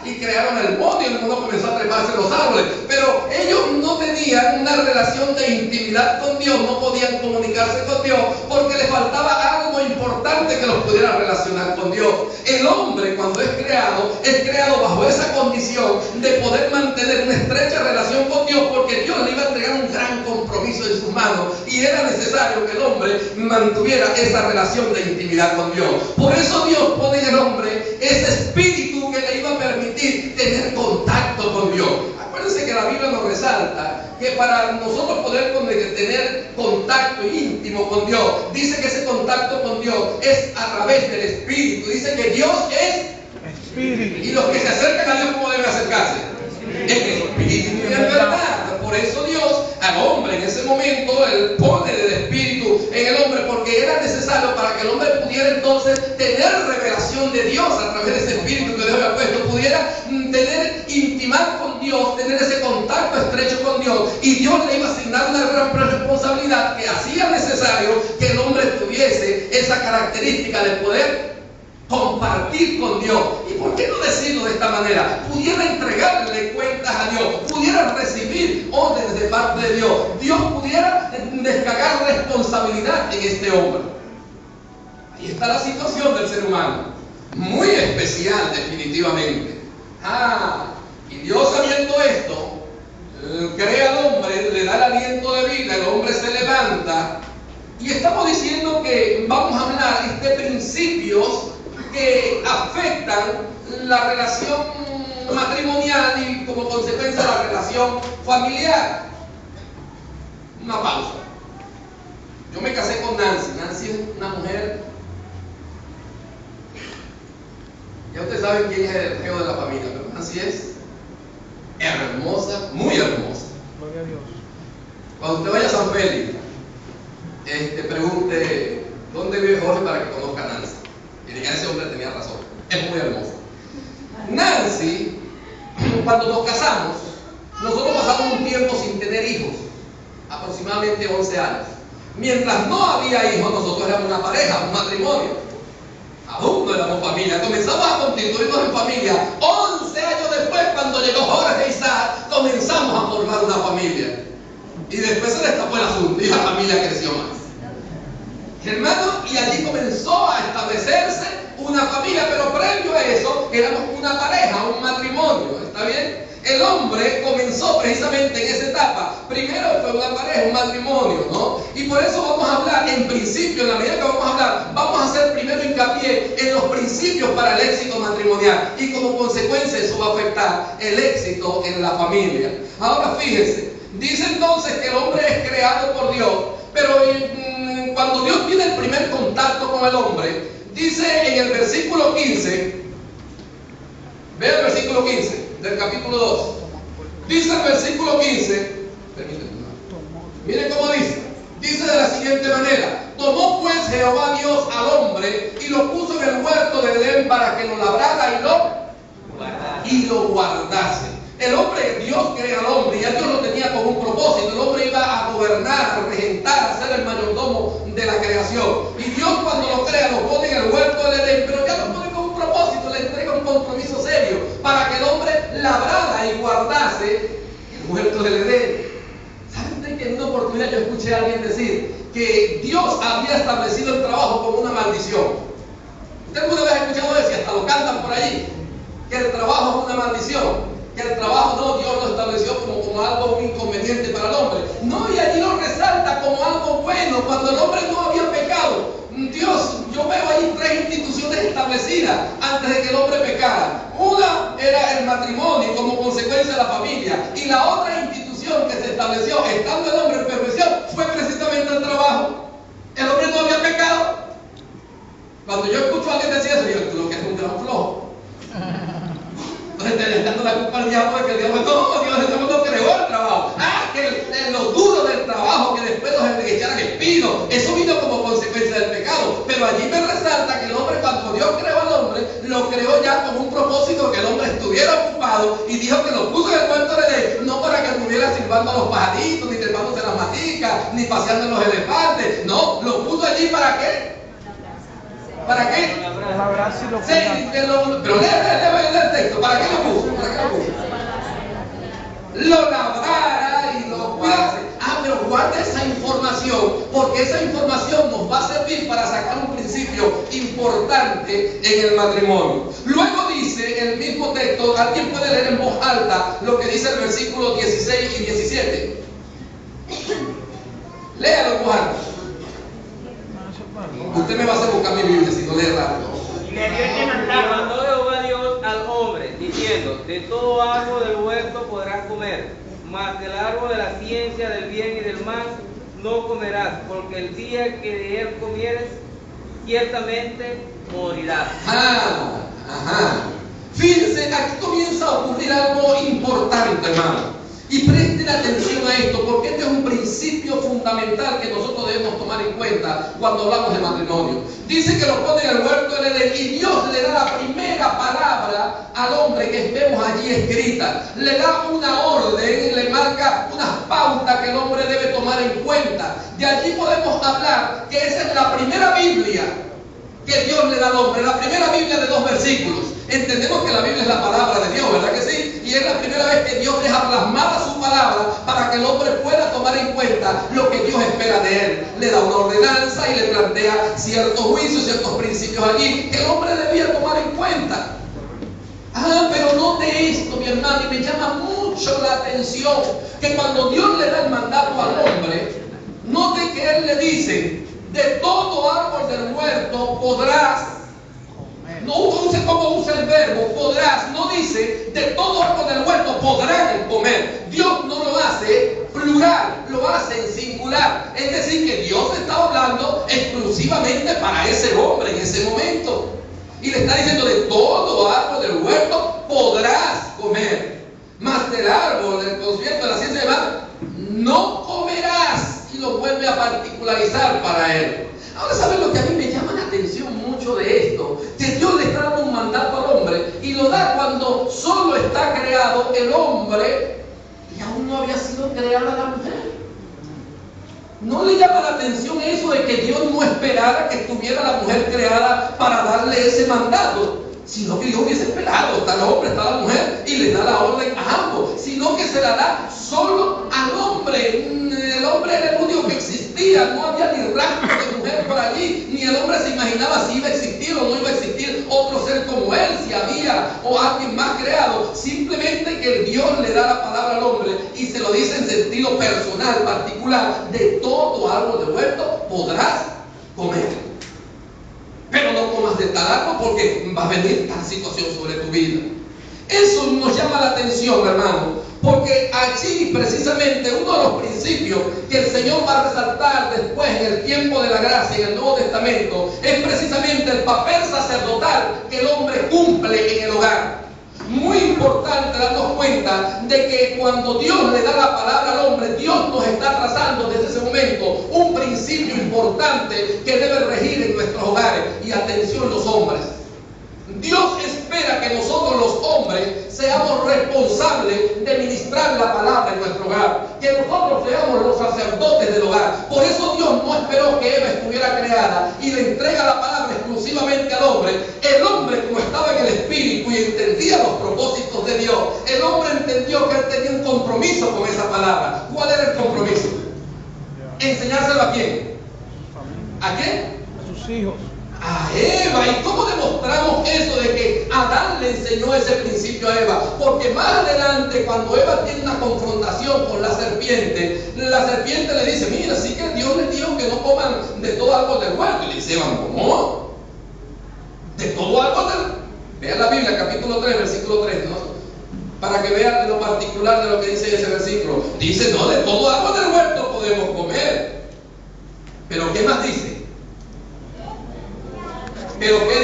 y crearon el mundo y el mundo comenzó a treparse en los árboles. Pero ellos no tenían una relación de intimidad con Dios, no podían comunicarse con Dios porque les faltaba algo importante que los pudiera relacionar con Dios. El hombre, cuando es creado bajo esa condición de poder mantener una estrecha relación con Dios, porque Dios le iba a entregar un gran compromiso en sus manos y era necesario que el hombre mantuviera esa relación de intimidad con Dios. Por eso Dios pone en el hombre ese espíritu que le iba a permitir tener contacto con Dios. Acuérdense que la Biblia nos resalta que para nosotros poder tener contacto íntimo con Dios, dice que ese contacto con Dios es a través del Espíritu. Dice que Dios es Espíritu. Y los que se acercan a Dios, ¿cómo deben acercarse? En espíritu y en verdad. Por eso Dios al hombre en ese momento, Él pone el Espíritu en el hombre, porque era necesario para que el hombre pudiera entonces tener revelación de Dios a través de ese Espíritu que Dios había puesto, pudiera intimar con Dios, tener ese contacto estrecho con Dios, y Dios le iba a asignar una gran responsabilidad que hacía necesario que el hombre tuviese esa característica de poder compartir con Dios. ¿Y por qué no decirlo de esta manera? Pudiera entregarle cuentas a Dios, pudiera recibir órdenes de parte de Dios, Dios pudiera descargar responsabilidad en este hombre. Ahí está la situación del ser humano, muy especial definitivamente. Y Dios, sabiendo esto, crea al hombre, le da el aliento de vida, el hombre se levanta, y estamos diciendo que vamos a hablar de principios que afectan la relación matrimonial y como consecuencia la relación familiar. Una pausa. Yo me casé con Nancy. Nancy es una mujer, ya ustedes saben quién es el jefe de la familia, pero Nancy es hermosa, muy hermosa. Gloria a Dios. Cuando usted vaya a San Félix, pregunte dónde vive Jorge para que conozca a Nancy. Y diga, ese hombre tenía razón, es muy hermosa. Nancy, cuando nos casamos, nosotros pasamos un tiempo sin tener hijos, aproximadamente 11 años. Mientras no había hijos, nosotros éramos una pareja, un matrimonio. Aún no éramos familia, comenzamos a constituirnos en familia. 11 años después, cuando llegó Jorge e Isaac, comenzamos a formar una familia. Y después se destapó el asunto y la familia creció más. Hermano, y allí comenzó a establecerse una familia, pero previo a eso éramos una pareja, un matrimonio, ¿está bien? El hombre comenzó precisamente en esa etapa. Primero fue una pareja, un matrimonio, ¿no? Y por eso vamos a hablar, en principio, en la medida que vamos a hablar, vamos a hacer primero hincapié en los principios para el éxito matrimonial, y como consecuencia eso va a afectar el éxito en la familia. Ahora fíjense, dice entonces que el hombre es creado por Dios, pero cuando Dios tiene el primer contacto con el hombre, dice en el versículo 15, vea el versículo 15 del capítulo 2, dice el versículo 15, miren cómo dice de la siguiente manera: tomó pues Jehová Dios al hombre y lo puso en el huerto de Edén para que lo labrara y lo guardase. El hombre, Dios crea al hombre y ya Dios lo tenía con un propósito. El hombre iba a gobernar, a regentar, a ser el mayordomo de la creación. Y Dios, cuando lo crea, lo pone en el huerto del Edén, pero ya lo pone con un propósito, le entrega un compromiso serio para que el hombre labrara y guardase el huerto del Edén. ¿Saben que en una oportunidad yo escuché a alguien decir que Dios había establecido el trabajo como una maldición? ¿Usted alguna vez ha escuchado eso? Y hasta lo cantan por allí, que el trabajo es una maldición. Que el trabajo no, Dios lo estableció como algo inconveniente para el hombre. No, y allí lo resalta como algo bueno, cuando el hombre no había pecado. Dios, yo veo ahí 3 instituciones establecidas antes de que el hombre pecara. Una era el matrimonio como consecuencia de la familia, y la otra institución que se estableció estando el hombre en perfección fue precisamente el trabajo. El hombre no había pecado. Cuando yo escucho a alguien decir eso, yo creo que es un gran flojo. Entonces te le dando la culpa al diablo de que el diablo no, Dios no creó el trabajo. Que lo duro del trabajo, que después los echaran espino, eso vino como consecuencia del pecado. Pero allí me resalta que el hombre, cuando Dios creó al hombre, lo creó ya con un propósito, que el hombre estuviera ocupado, y dijo que lo puso en el huerto de Edén, no para que estuviera silbando a los pajaritos, ni trepándose las maticas, ni paseando en los elefantes. No, lo puso allí ¿para qué? ¿Para qué? Sí, pero lee el texto. ¿Para qué lo puso? lo labrara y lo cuidase. Pero guarda esa información, porque esa información nos va a servir para sacar un principio importante en el matrimonio. Luego dice el mismo texto, alguien puede leer en voz alta lo que dice el versículo 16 y 17. Léalo en voz alta. Usted me va a hacer buscar mi Biblia si no lee rápido. Y mandó Jehová Dios al hombre, diciendo: de todo árbol del huerto podrás comer, mas del árbol de la ciencia del bien y del mal no comerás, porque el día que de él comieres, ciertamente morirás. Fíjense, aquí comienza a ocurrir algo importante, hermano. Y presten atención a esto, porque este es un principio fundamental que nosotros debemos tomar en cuenta cuando hablamos de matrimonio. Dice que lo pone en el huerto del Edén y Dios le da la primera palabra al hombre que vemos allí escrita. Le da una orden, le marca unas pautas que el hombre debe tomar en cuenta. De allí podemos hablar que esa es la primera Biblia que Dios le da al hombre, la primera Biblia de 2 versículos. Entendemos que la Biblia es la palabra de Dios, ¿verdad que sí? Y es la primera vez que Dios deja plasmada su palabra para que el hombre pueda tomar en cuenta lo que Dios espera de él. Le da una ordenanza y le plantea ciertos juicios, ciertos principios allí que el hombre debía tomar en cuenta. Pero note esto, mi hermano, y me llama mucho la atención que cuando Dios le da el mandato al hombre, note que él le dice: de todo árbol del huerto podrás. No use como usa el verbo podrás, no dice de todo árbol del huerto podrán comer. Dios no lo hace plural, lo hace en singular. Es decir, que Dios está hablando exclusivamente para ese hombre en ese momento. Y le está diciendo: de todo árbol del huerto podrás comer, mas del árbol del conocimiento de la ciencia de mal no comerás. Y lo vuelve a particularizar para él. Ahora, ¿saben lo que a mí me llama la atención mucho de esto? Que Dios le está dando un mandato al hombre y lo da cuando solo está creado el hombre y aún no había sido creada la mujer. ¿No le llama la atención eso de que Dios no esperara que estuviera la mujer creada para darle ese mandato? Sino que Dios hubiese esperado, está el hombre, está la mujer, y le da la orden a ambos, sino que se la da solo al hombre. El hombre era el único que existía, no había ni rastro de mujer por allí, ni el hombre se imaginaba si iba a existir o no iba a existir otro ser como él, si había o alguien más creado. Simplemente que el Dios le da la palabra al hombre y se lo dice en sentido personal, particular: de todo árbol del huerto podrás comer, pero no comas de tal árbol porque va a venir tal situación sobre tu vida. Eso nos llama la atención, hermano, porque allí precisamente uno de los principios que el Señor va a resaltar después en el tiempo de la gracia, en el Nuevo Testamento, es precisamente el papel sacerdotal que el hombre cumple en el hogar. Muy importante darnos cuenta de que cuando Dios le da la palabra al hombre, Dios nos está trazando desde ese momento un principio importante que debe regir en nuestros hogares. Y atención, los hombres, Dios espera que nosotros los hombres seamos responsables de ministrar la palabra en nuestro hogar, que nosotros seamos los sacerdotes del hogar. Por eso Dios no esperó que Eva estuviera creada y le entrega la palabra exclusivamente al hombre. El hombre, como estaba en el espíritu y entendía los propósitos de Dios, el hombre entendió que él tenía un compromiso con esa palabra. ¿Cuál era el compromiso? ¿Enseñárselo a quién? ¿A quién? A sus hijos. A Eva. ¿Y cómo demostramos eso de que Adán le enseñó ese principio a Eva? Porque más adelante, cuando Eva tiene una confrontación con la serpiente le dice: mira, sí que Dios les dijo que no coman de todo árbol del huerto. Y le dice: Eva, ¿cómo? De todo árbol del... Vean la Biblia, capítulo 3, versículo 3, ¿no? Para que vean lo particular de lo que dice ese versículo. Dice: no, de todo árbol del huerto podemos comer. Pero ¿qué más dice? ¿Pero qué